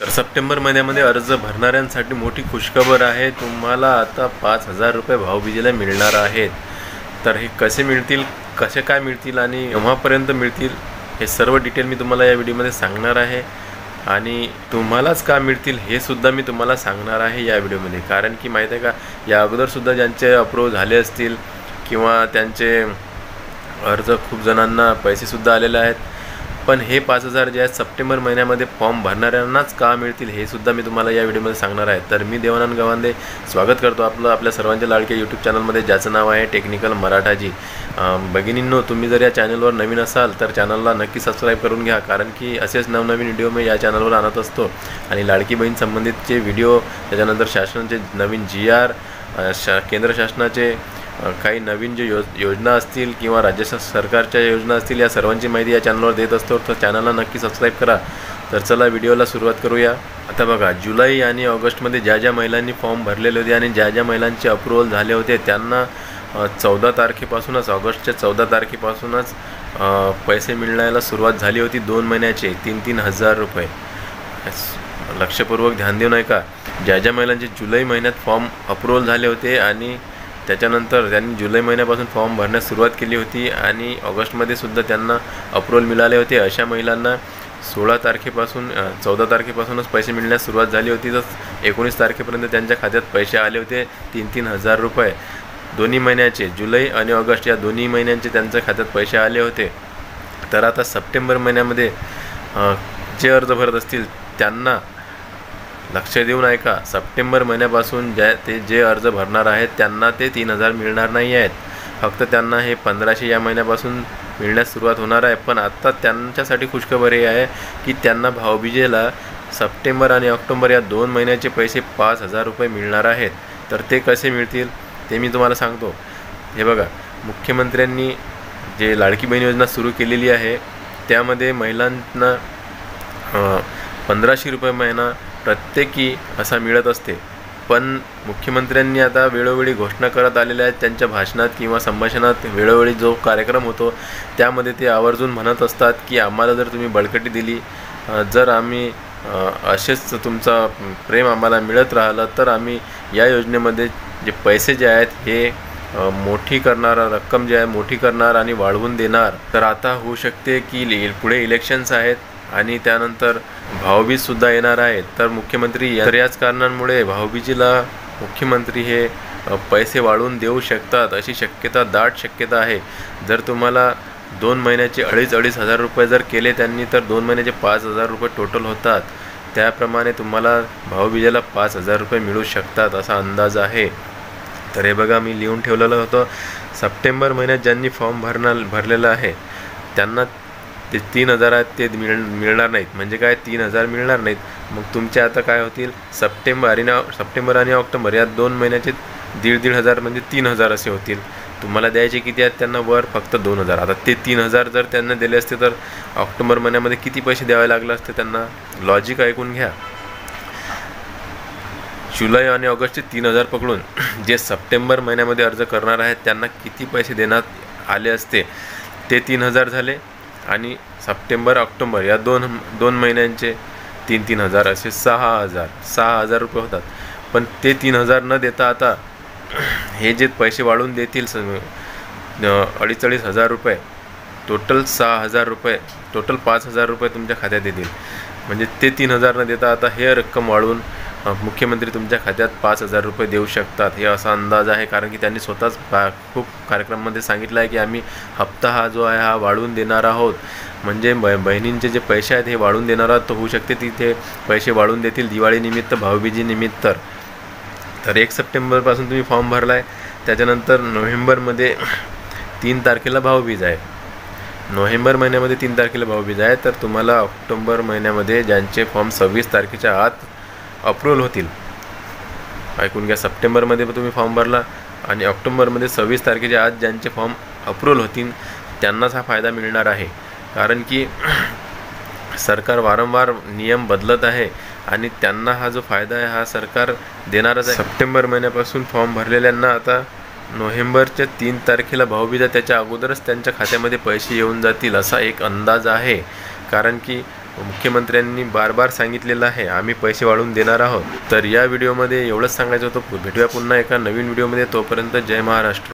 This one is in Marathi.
तर सप्टेंबर महिन्यामध्ये अर्ज भरणाऱ्यांसाठी मोठी खुशखबर आहे। तुम्हाला आता 5,000 रुपये भाऊबीजेला मिळणार आहेत। तर हे कसे मिळतील, कसे काय मिळतील आणि केव्हापर्यंत मिळतील हे सर्व डिटेल मी तुम्हाला या व्हिडिओमध्ये सांगणार आहे। आणि तुम्हालाच का मिळतील हे सुद्धा मी तुम्हाला सांगणार आहे या व्हिडिओमध्ये। कारण की माहिती आहे का, या अगोदरसुद्धा ज्यांचे अप्रूव्ह झाले असतील किंवा त्यांचे अर्ज खूप जणांना पैसेसुद्धा आलेले आहेत, पण हे 5,000 जे आहेत सप्टेंबर महिन्यामध्ये फॉर्म भरणाऱ्यांनाच का मिळतील हे सुद्धा मी तुम्हाला या व्हिडिओमध्ये सांगणार आहे। तर मी देवानंद गवांदे स्वागत करतो आपल्या सर्वांच्या लाडक्या यूट्यूब चॅनलमध्ये, ज्याचं नाव आहे टेक्निकल मराठाजी। भगिनींनो, तुम्ही जर या चॅनलवर नवीन असाल तर चॅनलला नक्की सबस्क्राईब करून घ्या, कारण की असेच नवनवीन व्हिडिओ मी या चॅनलवर आणत असतो। आणि लाडकी बहीण संबंधितचे व्हिडिओ, त्याच्यानंतर शासनाचे नवीन GR, केंद्र शासनाचे काही नवीन जे योजना असतील किंवा राज्य सरकारच्या योजना असतील, या सर्वांची माहिती या चॅनलवर देत असतो। तर चॅनलला नक्की सबस्क्राईब करा। तर चला व्हिडिओला सुरुवात करूया। आता बघा, जुलै आणि ऑगस्टमध्ये ज्या महिलांनी फॉर्म भरलेले होते आणि ज्या महिलांचे अप्रूव्हल झाले होते त्यांना 14 तारखेपासूनच, ऑगस्टच्या 14 तारखेपासूनच पैसे मिळण्याला सुरुवात झाली होती। 2 महिन्याचे 3-3 हजार रुपये। लक्षपूर्वक ध्यान देऊ नये का, ज्या महिलांचे जुलै महिन्यात फॉर्म अप्रूव्हल झाले होते आणि त्याच्यानंतर त्यांनी जुलै महिन्यापासून फॉर्म भरण्यास सुरुवात केली होती आणि ऑगस्टमध्ये सुद्धा त्यांना अप्रूव्हल मिळाले होते, अशा महिलांना 14 तारखेपासूनच पैसे मिळण्यास सुरुवात झाली होती। तर 19 तारखेपर्यंत त्यांच्या खात्यात पैसे आले होते 3-3 हजार रुपये। दोन्ही महिन्याचे, जुलै आणि ऑगस्ट या दोन्ही महिन्यांचे त्यांच्या खात्यात पैसे आले होते। तर आता सप्टेंबर महिन्यामध्ये जे अर्ज भरत असतील त्यांना लक्ष देऊन ऐका, सप्टेंबर महिन्यापासून जे अर्ज भरणार आहेत त्यांना ते 3,000 मिळणार नाही आहेत, फक्त त्यांना हे 1,500 या महिन्यापासून मिळण्यास सुरुवात होणार आहे। पण आता त्यांच्यासाठी खुशखबर ही आहे की त्यांना भाऊबीजेला सप्टेंबर आणि ऑक्टोबर या 2 महिन्याचे पैसे 5,000 रुपये मिळणार आहेत। तर ते कसे मिळतील ते मी तुम्हाला सांगतो। हे बघा, मुख्यमंत्र्यांनी जे लाडकी बहीण योजना सुरू केलेली आहे त्यामध्ये महिलांना 1,500 रुपये महिना प्रत्येकी असा मिळत असते। पण मुख्यमंत्र्यांनी आता वेळोवेळी घोषणा करत आलेल्या आहेत, त्यांच्या भाषणात किंवा संभाषणात वेळोवेळी जो कार्यक्रम होतो त्यामध्ये ते आवर्जून म्हणत असतात की आम्हाला जर तुम्ही बळकटी दिली, जर आम्ही असेच तुमचा प्रेम आम्हाला मिळत राहिलं तर आम्ही या योजनेमध्ये जे पैसे जे आहेत हे मोठी करणार, रक्कम जी आहे मोठी करणार आणि वाढवून देणार। तर आता होऊ शकते की पुढे इलेक्शन्स आहेत आणि त्यानंतर भाऊबीजसुद्धा येणार आहे। तर मुख्यमंत्री याच कारणांमुळे भाऊबीजेला मुख्यमंत्री हे पैसे वाढवून देऊ शकतात, अशी शक्यता, दाट शक्यता आहे। जर तुम्हाला 2 महिन्याचे 2,500 हजार रुपये जर केले त्यांनी, तर 2 महिन्याचे 5,000 रुपये टोटल होतात। त्याप्रमाणे तुम्हाला भाऊबीजेला 5,000 रुपये मिळू शकतात असा अंदाज आहे। तर हे बघा, मी लिहून ठेवलेलं होतं, सप्टेंबर महिन्यात ज्यांनी फॉर्म भरलेला आहे त्यांना ते 3,000 आहेत ते मिळणार नाहीत। म्हणजे काय, 3,000 मिळणार नाहीत। मग तुमचे आता काय होतील, सप्टेंबर आणि ऑक्टोबर या 2 महिन्याचे 1,500 हजार म्हणजे 3,000 असे होतील। तुम्हाला द्यायचे किती आहेत त्यांना, वर फक्त 2,000। आता ते 3,000 जर त्यांना दिले असते तर ऑक्टोबर महिन्यामध्ये किती पैसे द्यावे लागले असते त्यांना, लॉजिक ऐकून घ्या। जुलै आणि ऑगस्टचे 3,000 पकडून जे सप्टेंबर महिन्यामध्ये अर्ज करणार आहेत त्यांना किती पैसे देण्यात आले असते, ते 3,000 झाले। आणि ऑक्टोबर या दोन महिन्यांचे 3-3 हजार असे 6,000 रुपये होतात। पण ते 3,000 न देता आता हे जे पैसे वाढवून देतील 2,500 हजार रुपये, टोटल 6,000 रुपये, टोटल 5,000 रुपये तुमच्या खात्यात येतील। म्हणजे ते 3,000 न देता आता हे रक्कम वाढवून मुख्यमंत्री तुमच्या खात्यात 5,000 रुपये देऊ शकतात, हे असा अंदाज आहे। कारण की त्यांनी स्वतःच खूप कार्यक्रमामध्ये सांगितलं आहे की आम्ही हप्ता हा जो आहे हा वाढवून देणार आहोत। म्हणजे बहिणींचे जे पैसे आहेत हे वाढवून देणार आहोत। तर होऊ शकते तिथे पैसे वाढवून देतील दिवाळीनिमित्त, भाऊबीजेनिमित्त। तर 1 सप्टेंबरपासून तुम्ही फॉर्म भरला आहे, त्याच्यानंतर नोव्हेंबरमध्ये 3 तारखेला भाऊबीज आहे। नोव्हेंबर महिन्यामध्ये 3 तारखेला भाऊबीज आहे। तर तुम्हाला ऑक्टोबर महिन्यामध्ये ज्यांचे फॉर्म 26 तारखेच्या आत अप्रूव्हल होतील, ऐकून घ्या, सप्टेंबरमध्ये तुम्ही फॉर्म भरला आणि ऑक्टोबरमध्ये 26 तारखेच्या आत ज्यांचे फॉर्म अप्रूव्हल होतील त्यांनाच हा फायदा मिळणार आहे। कारण की सरकार वारंवार नियम बदलत आहे आणि त्यांना हा जो फायदा आहे हा सरकार देणारच आहे। सप्टेंबर महिन्यापासून फॉर्म भरलेल्यांना आता नोव्हेंबरच्या 3 तारखेला भाऊबीज आहे, त्याच्या अगोदरच त्यांच्या खात्यामध्ये पैसे येऊन जातील असा एक अंदाज आहे। कारण की मुख्यमंत्र्यांनी बार बार सांगितलेलं आहे आम्ही पैसे वाढवून देणार आहोत. तर या व्हिडिओमध्ये एवढंच सांगायचं होतं. भेटूया पुन्हा एका नवीन व्हिडिओमध्ये. तोपर्यंत जय महाराष्ट्र.